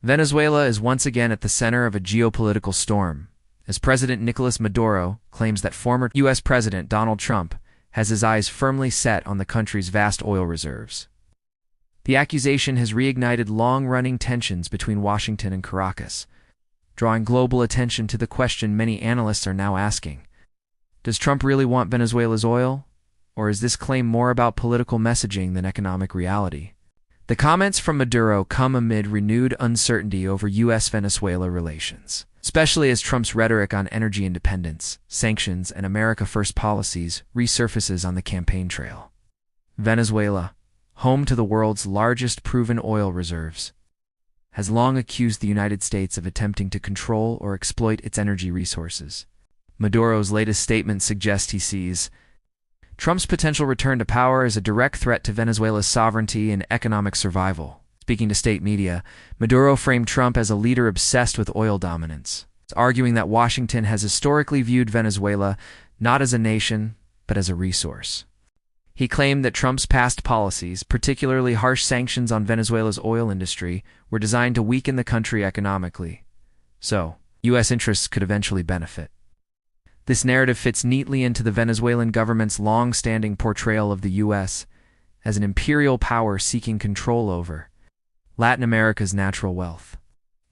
Venezuela is once again at the center of a geopolitical storm, as President Nicolás Maduro claims that former U.S. President Donald Trump has his eyes firmly set on the country's vast oil reserves. The accusation has reignited long-running tensions between Washington and Caracas, drawing global attention to the question many analysts are now asking: does Trump really want Venezuela's oil, or is this claim more about political messaging than economic reality? The comments from Maduro come amid renewed uncertainty over U.S.-Venezuela relations, especially as Trump's rhetoric on energy independence, sanctions, and America First policies resurfaces on the campaign trail. Venezuela, home to the world's largest proven oil reserves, has long accused the United States of attempting to control or exploit its energy resources. Maduro's latest statement suggests he sees Trump's potential return to power as a direct threat to Venezuela's sovereignty and economic survival. Speaking to state media, Maduro framed Trump as a leader obsessed with oil dominance, arguing that Washington has historically viewed Venezuela not as a nation, but as a resource. He claimed that Trump's past policies, particularly harsh sanctions on Venezuela's oil industry, were designed to weaken the country economically, so U.S. interests could eventually benefit. This narrative fits neatly into the Venezuelan government's long-standing portrayal of the U.S. as an imperial power seeking control over Latin America's natural wealth.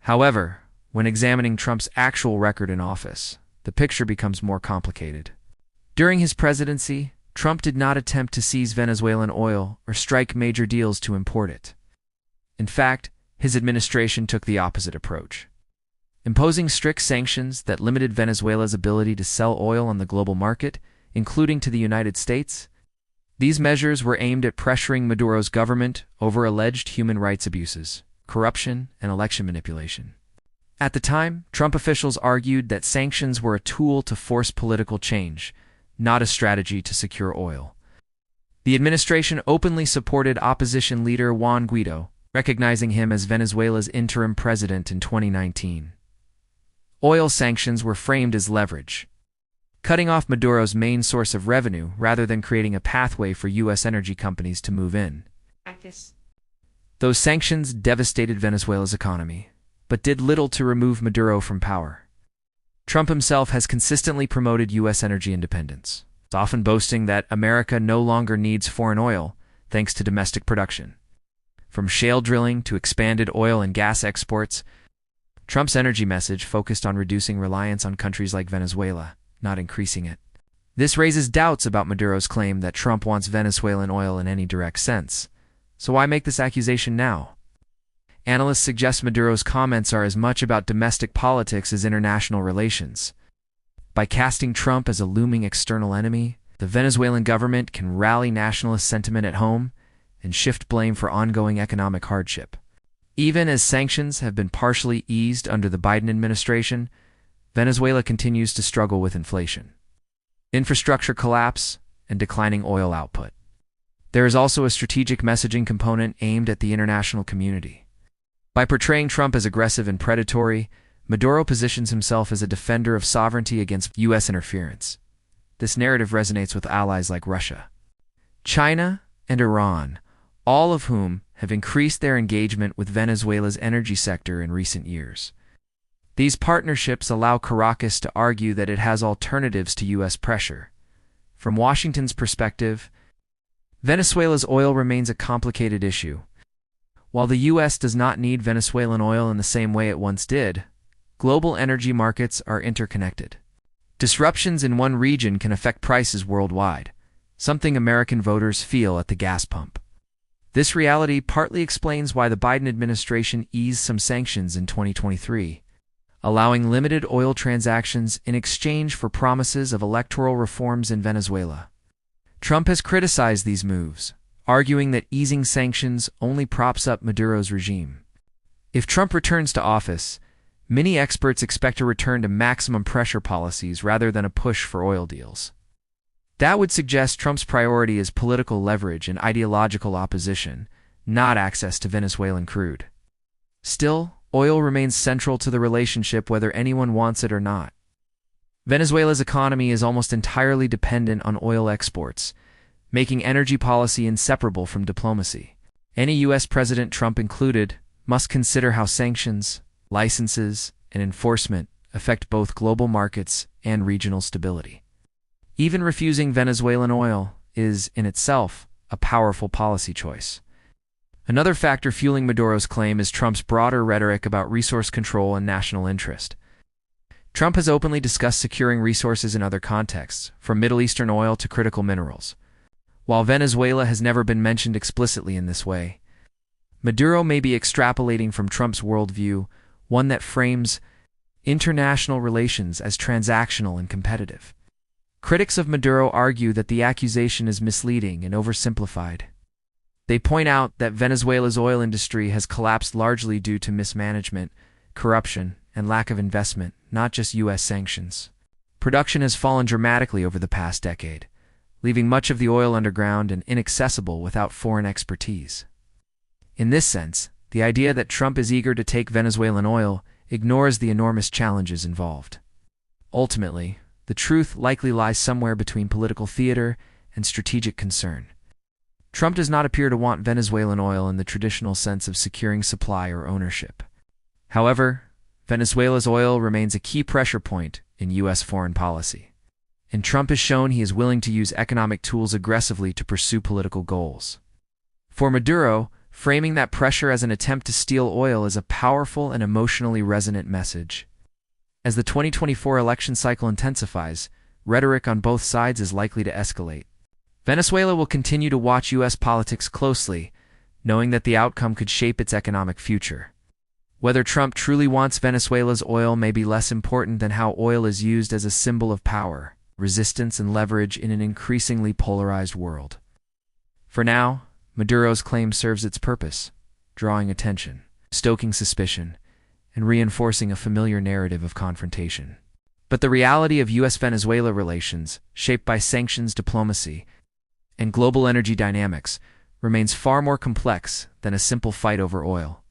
However, when examining Trump's actual record in office, the picture becomes more complicated. During his presidency, Trump did not attempt to seize Venezuelan oil or strike major deals to import it. In fact, his administration took the opposite approach, imposing strict sanctions that limited Venezuela's ability to sell oil on the global market, including to the United States. These measures were aimed at pressuring Maduro's government over alleged human rights abuses, corruption, and election manipulation. At the time, Trump officials argued that sanctions were a tool to force political change, not a strategy to secure oil. The administration openly supported opposition leader Juan Guaido, recognizing him as Venezuela's interim president in 2019. Oil sanctions were framed as leverage, cutting off Maduro's main source of revenue rather than creating a pathway for U.S. energy companies to move in. Those sanctions devastated Venezuela's economy, but did little to remove Maduro from power. Trump himself has consistently promoted U.S. energy independence, often boasting that America no longer needs foreign oil thanks to domestic production. From shale drilling to expanded oil and gas exports, Trump's energy message focused on reducing reliance on countries like Venezuela, not increasing it. This raises doubts about Maduro's claim that Trump wants Venezuelan oil in any direct sense. So why make this accusation now? Analysts suggest Maduro's comments are as much about domestic politics as international relations. By casting Trump as a looming external enemy, the Venezuelan government can rally nationalist sentiment at home and shift blame for ongoing economic hardship. Even as sanctions have been partially eased under the Biden administration, Venezuela continues to struggle with inflation, infrastructure collapse, and declining oil output. There is also a strategic messaging component aimed at the international community. By portraying Trump as aggressive and predatory, Maduro positions himself as a defender of sovereignty against U.S. interference. This narrative resonates with allies like Russia, China, and Iran, all of whom have increased their engagement with Venezuela's energy sector in recent years. These partnerships allow Caracas to argue that it has alternatives to U.S. pressure. From Washington's perspective, Venezuela's oil remains a complicated issue. While the U.S. does not need Venezuelan oil in the same way it once did, global energy markets are interconnected. Disruptions in one region can affect prices worldwide, something American voters feel at the gas pump. This reality partly explains why the Biden administration eased some sanctions in 2023, allowing limited oil transactions in exchange for promises of electoral reforms in Venezuela. Trump has criticized these moves, arguing that easing sanctions only props up Maduro's regime. If Trump returns to office, many experts expect a return to maximum pressure policies rather than a push for oil deals. That would suggest Trump's priority is political leverage and ideological opposition, not access to Venezuelan crude. Still, oil remains central to the relationship whether anyone wants it or not. Venezuela's economy is almost entirely dependent on oil exports, making energy policy inseparable from diplomacy. Any U.S. President, Trump included, must consider how sanctions, licenses, and enforcement affect both global markets and regional stability. Even refusing Venezuelan oil is, in itself, a powerful policy choice. Another factor fueling Maduro's claim is Trump's broader rhetoric about resource control and national interest. Trump has openly discussed securing resources in other contexts, from Middle Eastern oil to critical minerals. While Venezuela has never been mentioned explicitly in this way, Maduro may be extrapolating from Trump's worldview, one that frames international relations as transactional and competitive. Critics of Maduro argue that the accusation is misleading and oversimplified. They point out that Venezuela's oil industry has collapsed largely due to mismanagement, corruption, and lack of investment, not just U.S. sanctions. Production has fallen dramatically over the past decade, leaving much of the oil underground and inaccessible without foreign expertise. In this sense, the idea that Trump is eager to take Venezuelan oil ignores the enormous challenges involved. Ultimately, the truth likely lies somewhere between political theater and strategic concern. Trump does not appear to want Venezuelan oil in the traditional sense of securing supply or ownership. However, Venezuela's oil remains a key pressure point in U.S. foreign policy, and Trump has shown he is willing to use economic tools aggressively to pursue political goals. For Maduro, framing that pressure as an attempt to steal oil is a powerful and emotionally resonant message. As the 2024 election cycle intensifies, rhetoric on both sides is likely to escalate. Venezuela will continue to watch U.S. politics closely, knowing that the outcome could shape its economic future. Whether Trump truly wants Venezuela's oil may be less important than how oil is used as a symbol of power, resistance, and leverage in an increasingly polarized world. For now, Maduro's claim serves its purpose, drawing attention, stoking suspicion, and reinforcing a familiar narrative of confrontation. But the reality of U.S.-Venezuela relations, shaped by sanctions diplomacy and global energy dynamics, remains far more complex than a simple fight over oil.